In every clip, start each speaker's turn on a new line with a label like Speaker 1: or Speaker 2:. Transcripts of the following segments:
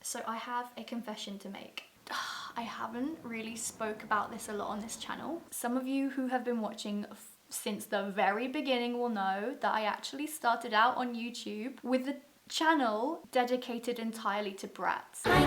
Speaker 1: So I have a confession to make. I haven't really spoke about this a lot on this channel. Some of you who have been watching since the very beginning will know that I actually started out on YouTube with a channel dedicated entirely to Bratz. Hi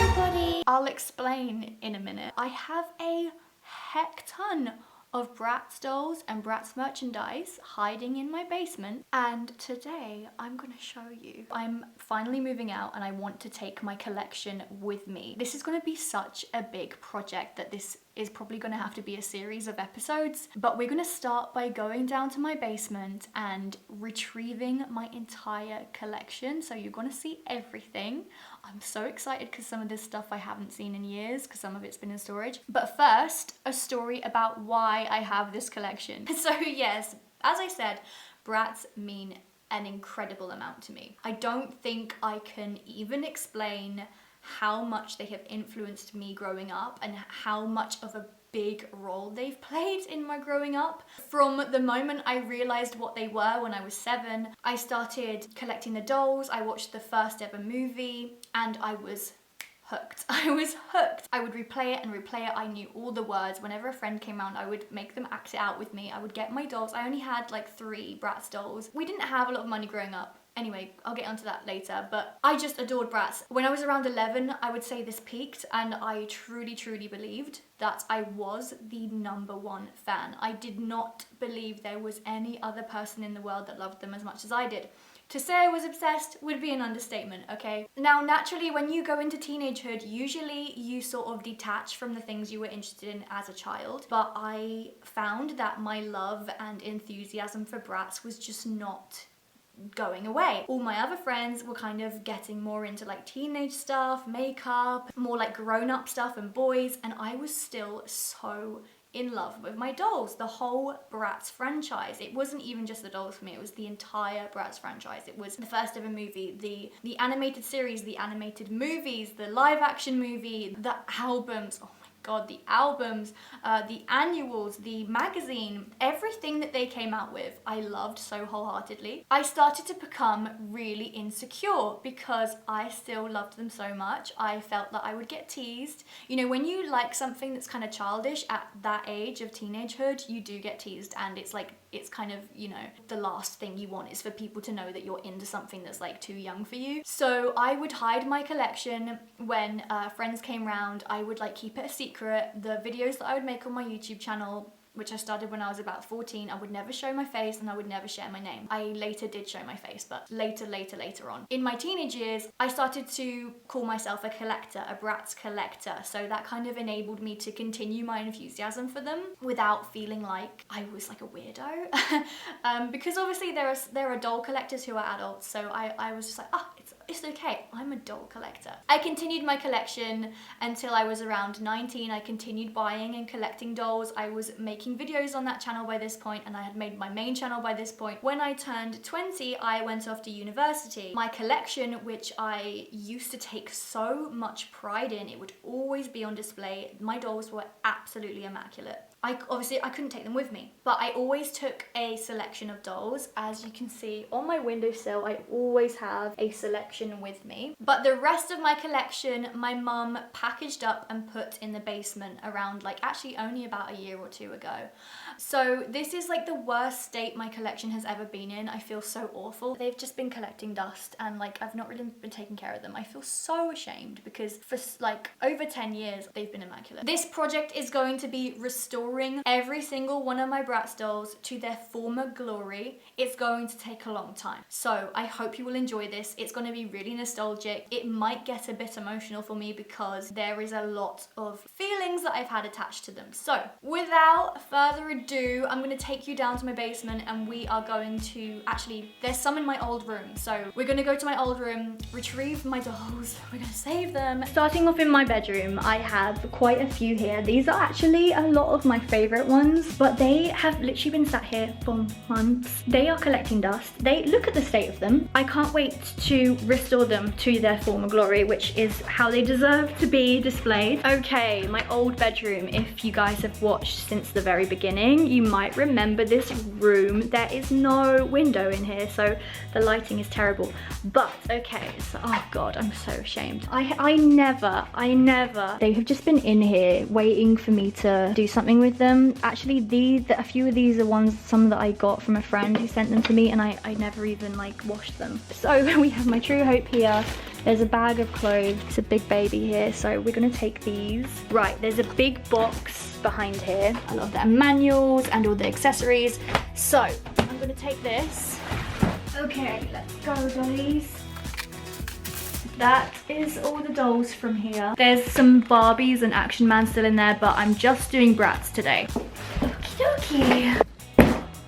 Speaker 1: everybody. I'll explain in a minute. I have a heck ton of Bratz dolls and Bratz merchandise hiding in my basement, and today I'm gonna show you. I'm finally moving out and I want to take my collection with me. This is gonna be such a big project that this is probably gonna have to be a series of episodes, but we're gonna start by going down to my basement and retrieving my entire collection. So you're gonna see everything. I'm so excited because some of this stuff I haven't seen in years because some of it's been in storage. But first, a story about why I have this collection. So yes, as I said, Bratz mean an incredible amount to me. I don't think I can even explain how much they have influenced me growing up and how much of a big role they've played in my growing up. From the moment I realized what they were when I was 7, I started collecting the dolls, I watched the first ever movie, and I was hooked. I was hooked. I would replay it and replay it. I knew all the words. Whenever a friend came around, I would make them act it out with me. I would get my dolls. I only had like 3 Bratz dolls. We didn't have a lot of money growing up. Anyway, I'll get onto that later, but I just adored Bratz. When I was around 11, I would say this peaked, and I truly, truly believed that I was the #1 fan. I did not believe there was any other person in the world that loved them as much as I did. To say I was obsessed would be an understatement, okay? Now, naturally, when you go into teenagehood, usually you sort of detach from the things you were interested in as a child, but I found that my love and enthusiasm for Bratz was just not going away. All my other friends were kind of getting more into like teenage stuff, makeup, more like grown-up stuff and boys, and I was still so in love with my dolls, the whole Bratz franchise. It wasn't even just the dolls for me, it was the entire Bratz franchise. It was the first ever movie, the animated series, the animated movies, the live action movie, the albums. Oh my god, the albums, the annuals, the magazine, everything that they came out with, I loved so wholeheartedly. I started to become really insecure because I still loved them so much. I felt that I would get teased. You know, when you like something that's kind of childish at that age of teenagehood, you do get teased, and it's like, it's kind of, you know, the last thing you want is for people to know that you're into something that's like too young for you. So I would hide my collection. When friends came round, I would like keep it a secret. The videos that I would make on my YouTube channel, which I started when I was about 14, I would never show my face and I would never share my name. I later did show my face, but later on. In my teenage years, I started to call myself a collector, a Bratz collector. So that kind of enabled me to continue my enthusiasm for them without feeling like I was like a weirdo. Because obviously there are doll collectors who are adults. So I was just like, it's okay, I'm a doll collector. I continued my collection until I was around 19. I continued buying and collecting dolls. I was making videos on that channel by this point, and I had made my main channel by this point. When I turned 20, I went off to university. My collection, which I used to take so much pride in, it would always be on display. My dolls were absolutely immaculate. Obviously I couldn't take them with me, but I always took a selection of dolls. As you can see on my windowsill, I always have a selection with me. But the rest of my collection, my mum packaged up and put in the basement around like actually only about a year or 2 ago. So this is like the worst state my collection has ever been in. I feel so awful. They've just been collecting dust, and like I've not really been taking care of them. I feel so ashamed because for like over 10 years they've been immaculate. This project is going to be restoring every single one of my Bratz dolls to their former glory. It's going to take a long time. So I hope you will enjoy this. It's going to be really nostalgic. It might get a bit emotional for me because there is a lot of feelings that I've had attached to them. So without further ado, I'm going to take you down to my basement, and we are going to, actually, there's some in my old room. So we're going to go to my old room, retrieve my dolls. We're going to save them. Starting off in my bedroom, I have quite a few here. These are actually a lot of my my favorite ones, but they have literally been sat here for months. They are collecting dust. They look at the state of them. I can't wait to restore them to their former glory, which is how they deserve to be displayed. Okay, my old bedroom. If you guys have watched since the very beginning, you might remember this room. There is no window in here, so the lighting is terrible. But okay, so oh god, I'm so ashamed. I never, they have just been in here waiting for me to do something with them. Actually, a few of these are some that I got from a friend who sent them to me, and I never even like washed them. So we have my True Hope here. There's a bag of clothes. It's a big baby here, so we're gonna take these. Right, there's a big box behind here. I love their manuals and all the accessories. So I'm gonna take this. Okay, let's go, dollies. That is all the dolls from here. There's some Barbies and Action Man still in there, but I'm just doing Bratz today. Okie dokie.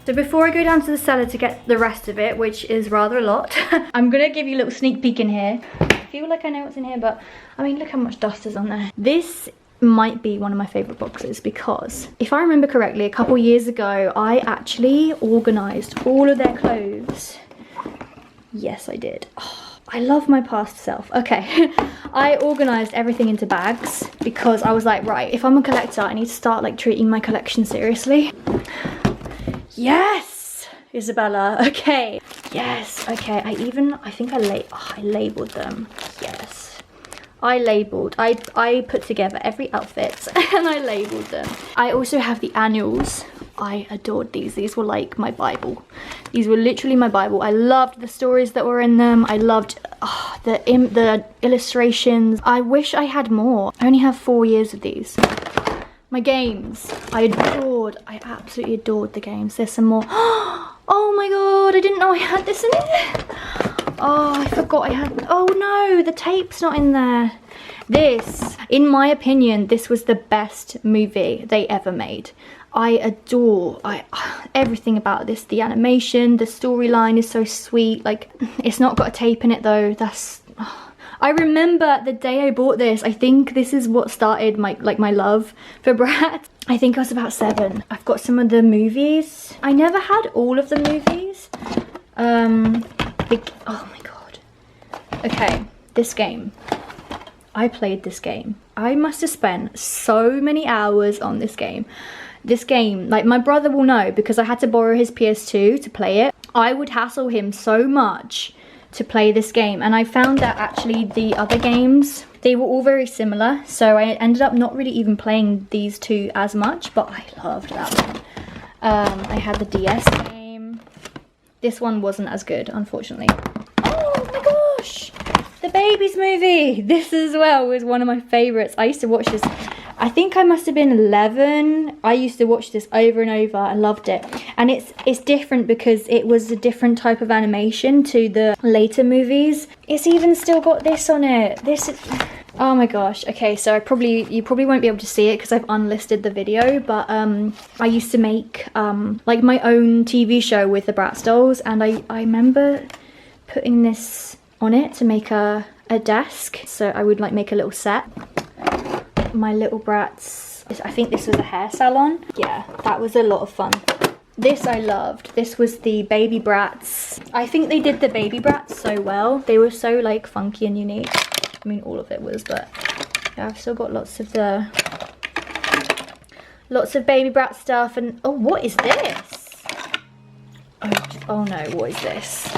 Speaker 1: So before I go down to the cellar to get the rest of it, which is rather a lot, I'm gonna give you a little sneak peek in here. I feel like I know what's in here, but I mean, look how much dust is on there. This might be one of my favorite boxes because if I remember correctly, a couple years ago, I actually organized all of their clothes. Yes, I did. Oh, I love my past self. Okay, I organized everything into bags because I was like, right, if I'm a collector, I need to start like treating my collection seriously. Yes, Isabella. Okay. Yes. Okay. I think I labeled them. Yes. I put together every outfit and I labeled them. I also have the annuals. I adored these. These were like my Bible. These were literally my Bible. I loved the stories that were in them. I loved the illustrations. I wish I had more. I only have 4 years of these. My games. I absolutely adored the games. There's some more. Oh my god, I didn't know I had this in it. Oh, I forgot I had, oh no, the tape's not in there. This, in my opinion, this was the best movie they ever made. I adore everything about this. The animation, the storyline is so sweet. Like, it's not got a tape in it though. I remember the day I bought this. I think this is what started my love for Bratz. I think I was about 7. I've got some of the movies. I never had all of the movies. Oh my god. Okay, this game. I played this game. I must have spent so many hours on this game. This game, like, my brother will know because I had to borrow his PS2 to play it. I would hassle him so much to play this game, and I found that actually the other games, they were all very similar, so I ended up not really even playing these two as much, but I loved that one. I had the DS game. This one wasn't as good, unfortunately. Oh my gosh! The Babies movie! This as well was one of my favourites. I used to watch this, I think I must have been 11. I used to watch this over and over. I loved it. And it's different because it was a different type of animation to the later movies. It's even still got this on it. This is, oh my gosh. Okay, so you probably won't be able to see it because I've unlisted the video, but I used to make like my own TV show with the Bratz dolls, and I remember putting this on it to make a desk. So I would like make a little set. My little Bratz, I think this was a hair salon. Yeah, that was a lot of fun. This I loved. This was the Baby Bratz. I think they did the Baby Bratz so well. They were so like funky and unique. I mean, all of it was, but yeah, I've still got lots of Baby Bratz stuff. And oh, what is this? Oh no, what is this?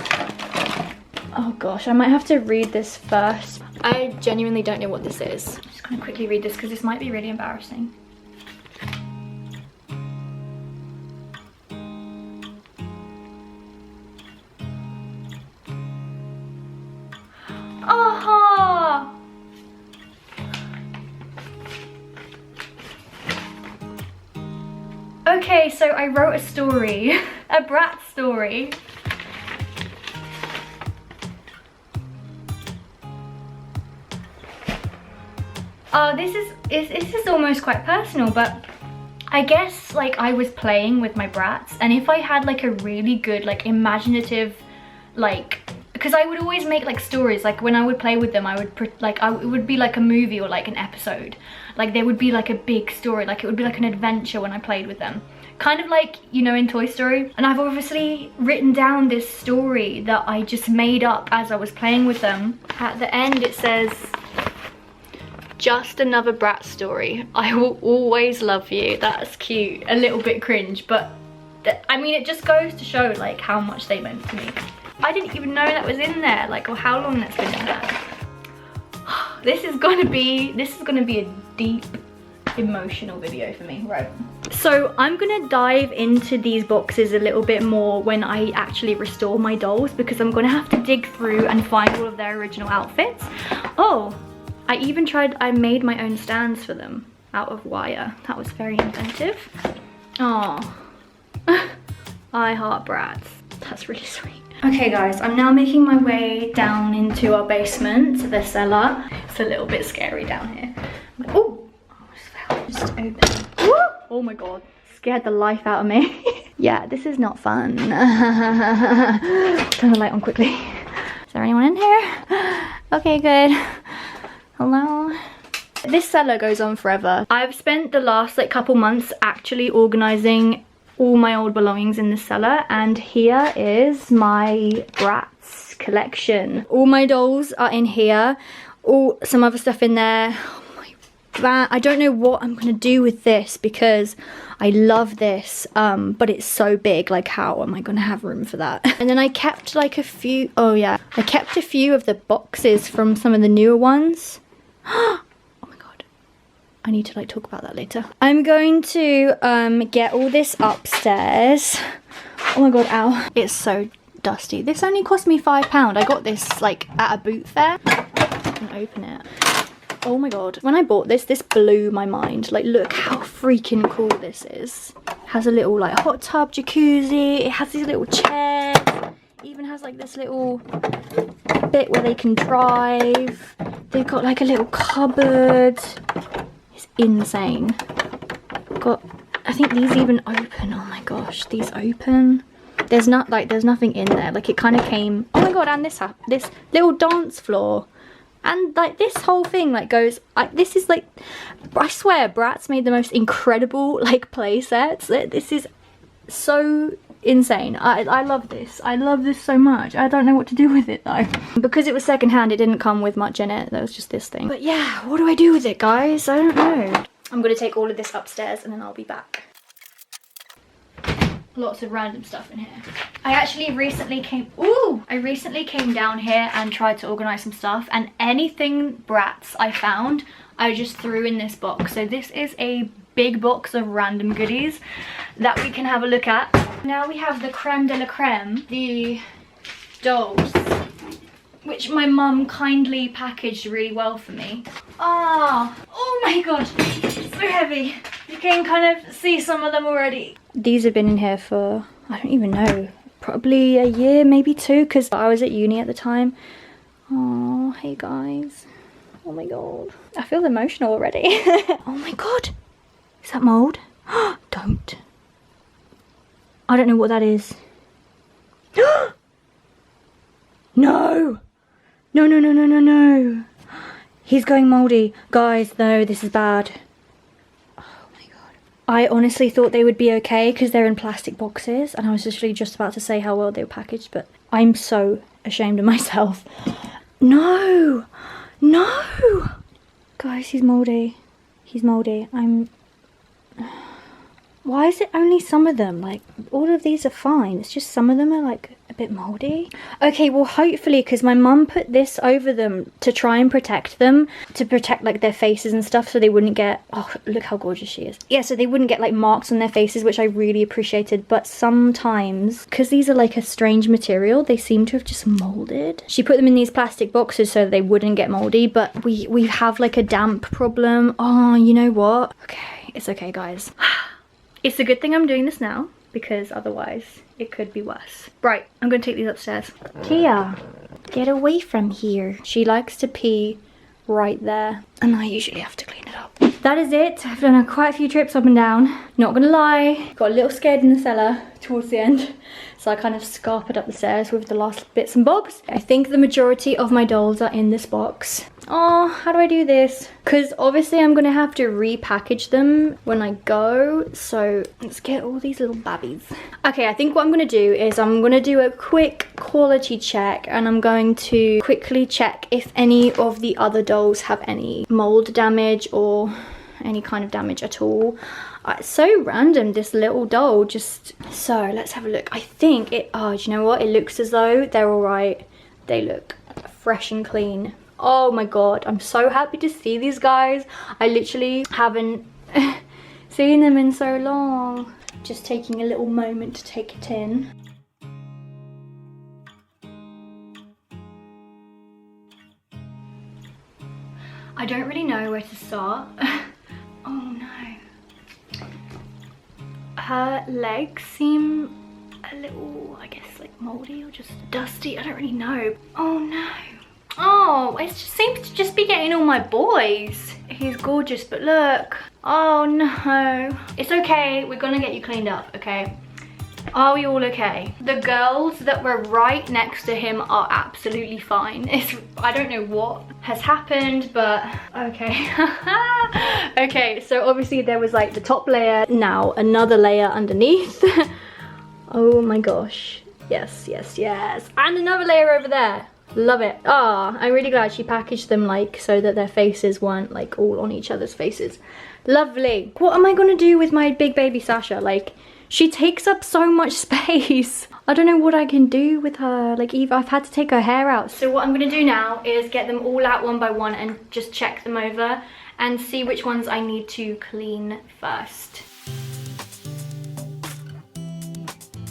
Speaker 1: Oh gosh, I might have to read this first. I genuinely don't know what this is. I'm just gonna quickly read this because this might be really embarrassing. Oh! Okay, so I wrote a story, a Bratz story. This is almost quite personal, but I guess like I was playing with my Bratz, and if I had like a really good like imaginative like because I would always make like stories, like when I would play with them, I would it would be like a movie or like an episode. Like there would be like a big story, like it would be like an adventure when I played with them. Kind of like, you know, in Toy Story. And I've obviously written down this story that I just made up as I was playing with them. At the end it says, "Just another Bratz story. I will always love you." That's cute. A little bit cringe, but I mean, it just goes to show like how much they meant to me. I didn't even know that was in there, like, or how long that's been in there. This is gonna be a deep, emotional video for me, right? So I'm gonna dive into these boxes a little bit more when I actually restore my dolls, because I'm gonna have to dig through and find all of their original outfits. Oh, I made my own stands for them out of wire. That was very inventive. Oh, I heart Bratz. That's really sweet. Okay guys, I'm now making my way down into our basement, the cellar. It's a little bit scary down here. Oh, just open. Woo! Oh my god, scared the life out of me. Yeah, this is not fun. Turn the light on quickly. Is there anyone in here? Okay, good. Hello? This cellar goes on forever. I've spent the last like couple months actually organising all my old belongings in the cellar, and here is my Bratz collection. All my dolls are in here, some other stuff in there. Oh my god, I don't know what I'm gonna do with this because I love this, but it's so big. Like, how am I gonna have room for that? And then I kept like a few, oh yeah, I kept a few of the boxes from some of the newer ones. I need to like talk about that later. I'm going to get all this upstairs. Oh my god, ow. It's so dusty. This only cost me £5. I got this like at a boot fair. I can open it. Oh my god. When I bought this, this blew my mind. Like, look how freaking cool this is. It has a little like hot tub, jacuzzi. It has these little chairs. It even has like this little bit where they can drive. They've got like a little cupboard. Insane. Got, I think these even open. Oh my gosh, these open. There's nothing in there. Like, it kind of came. Oh my god, and this little dance floor, and like this whole thing like goes. This is like, I swear, Bratz made the most incredible like play sets. This is so insane. I love this. I love this so much. I don't know what to do with it though. Because it was secondhand, it didn't come with much in it. There was just this thing. But yeah, what do I do with it, guys? I don't know. I'm gonna take all of this upstairs and then I'll be back. Lots of random stuff in here. I recently came down here and tried to organize some stuff, and anything Bratz I found, I just threw in this box. So this is a big box of random goodies that we can have a look at. Now we have the creme de la creme, the dolls, which my mum kindly packaged really well for me. Oh my god, it's so heavy. You can kind of see some of them already. These have been in here for, I don't even know, probably a year, maybe 2, because I was at uni at the time. Oh, hey guys. Oh my god. I feel emotional already. Oh my god. Is that mold? Don't. I don't know what that is. No! No, no, no, no, no, no. He's going moldy. Guys, no, this is bad. Oh my god. I honestly thought they would be okay because they're in plastic boxes, and I was literally just about to say how well they were packaged, but I'm so ashamed of myself. No! No! Guys, he's moldy. He's moldy. Why is it only some of them? Like, all of these are fine. It's just some of them are like a bit moldy. Okay, well hopefully, because my mum put this over them to try and protect them, to protect like their faces and stuff, so they wouldn't get, oh look how gorgeous she is. Yeah, so they wouldn't get like marks on their faces, which I really appreciated. But sometimes, because these are like a strange material, they seem to have just molded. She put them in these plastic boxes so they wouldn't get moldy, but we have like a damp problem. Oh, you know what? Okay, it's okay guys. It's a good thing I'm doing this now, because otherwise it could be worse. Right, I'm gonna take these upstairs. Tia, get away from here. She likes to pee right there, and I usually have to clean it up. that is it. I've done quite a few trips up and down. Not gonna lie, got a little scared in the cellar towards the end. So I kind of scarpered up the stairs with the last bits and bobs. I think the majority of my dolls are in this box. Oh, how do I do this? Because obviously I'm gonna have to repackage them when I go. So let's get all these little babbies. Okay, I think what I'm gonna do is I'm gonna do a quick quality check, and I'm going to quickly check if any of the other dolls have any mold damage or any kind of damage at all. It's so random, this little doll just... So let's have a look. I think it... Oh, do you know what? It looks as though they're all right. They look fresh and clean. Oh my god, I'm so happy to see these guys. I literally haven't seen them in so long. Just taking a little moment to take it in. I don't really know where to start. Oh no. Her legs seem a little, I guess, like moldy or just dusty. I don't really know. Oh no. Oh, it just seems to just be getting all my boys. He's gorgeous, but look. Oh no. It's okay, we're gonna get you cleaned up, okay? Are we all okay? The girls that were right next to him are absolutely fine. I don't know what has happened, but okay. Okay, so obviously there was like the top layer, now another layer underneath. Oh my gosh. Yes, yes, yes. And another layer over there. Love it. Ah, I'm really glad she packaged them like so that their faces weren't like all on each other's faces. Lovely. What am I gonna do with my big baby Sasha? Like, she takes up so much space. I don't know what I can do with her. Like, I've had to take her hair out. So what I'm gonna do now is get them all out one by one and just check them over and see which ones I need to clean first.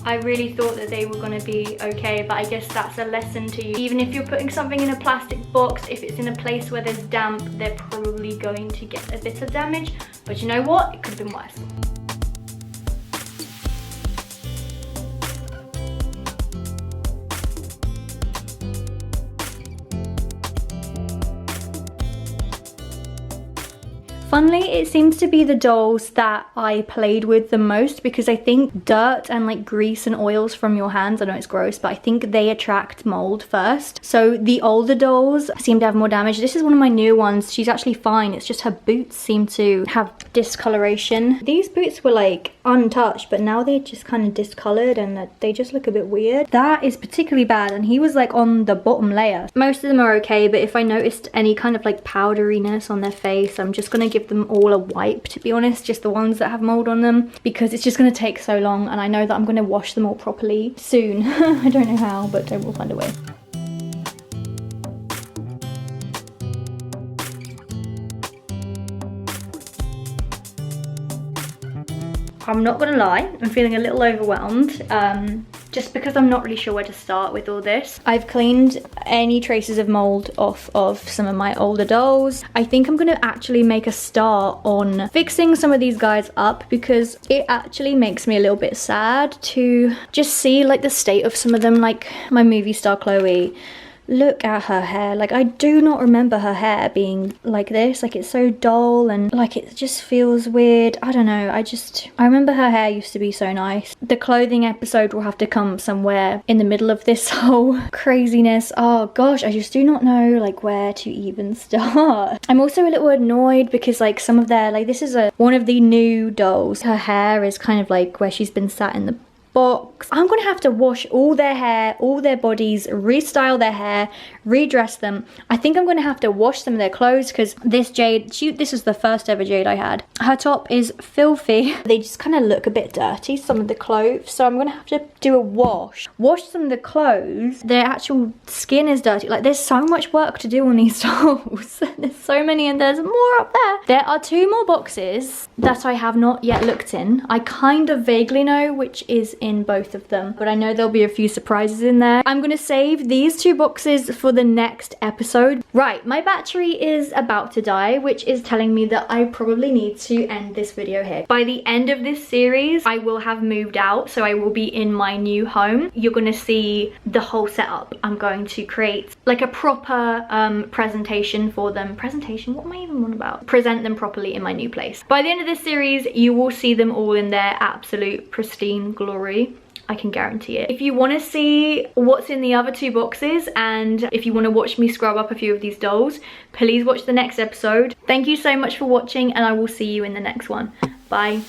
Speaker 1: I really thought that they were gonna be okay, but I guess that's a lesson to you. Even if you're putting something in a plastic box, if it's in a place where there's damp, they're probably going to get a bit of damage. But you know what? It could have been worse. Funnily, it seems to be the dolls that I played with the most, because I think dirt and like grease and oils from your hands, I know it's gross, but I think they attract mold first. So the older dolls seem to have more damage. This is one of my new ones. She's actually fine. It's just her boots seem to have discoloration. These boots were like untouched, but now they're just kind of discolored and they just look a bit weird. That is particularly bad, and he was like on the bottom layer. Most of them are okay, but if I noticed any kind of like powderiness on their face, I'm just gonna give them all a wipe, to be honest, just the ones that have mold on them, because it's just going to take so long, and I know that I'm going to wash them all properly soon. I don't know how, but I will find a way. I'm not gonna lie, I'm feeling a little overwhelmed, just because I'm not really sure where to start with all this. I've cleaned any traces of mold off of some of my older dolls. I think I'm gonna actually make a start on fixing some of these guys up, because it actually makes me a little bit sad to just see like the state of some of them, like my movie star Chloe. Look at her hair. Like, I do not remember her hair being like this. Like, it's so dull and like it just feels weird. I don't know. I remember her hair used to be so nice. The clothing episode will have to come somewhere in the middle of this whole craziness. Oh gosh, I just do not know like where to even start. I'm also a little annoyed because like some of their, like this is one of the new dolls. Her hair is kind of like where she's been sat in the box. I'm gonna have to wash all their hair, all their bodies, restyle their hair, redress them. I think I'm gonna have to wash some of their clothes, because this Jade, this is the first ever Jade I had. Her top is filthy. They just kind of look a bit dirty, some of the clothes, so I'm gonna have to do a wash some of the clothes. Their actual skin is dirty. Like, there's so much work to do on these dolls. There's so many, and there's more up there. There are 2 more boxes that I have not yet looked in. I kind of vaguely know which is in both of them, but I know there'll be a few surprises in there. I'm gonna save these 2 boxes for the next episode. Right, my battery is about to die, which is telling me that I probably need to end this video here. By the end of this series, I will have moved out, so I will be in my new home. You're gonna see the whole setup. I'm going to create like a proper presentation for them. Presentation? What am I even on about? Present them properly in my new place. By the end of this series, you will see them all in their absolute pristine glory. I can guarantee it. If you want to see what's in the other 2 boxes, and if you want to watch me scrub up a few of these dolls, please watch the next episode. Thank you so much for watching, and I will see you in the next one. Bye.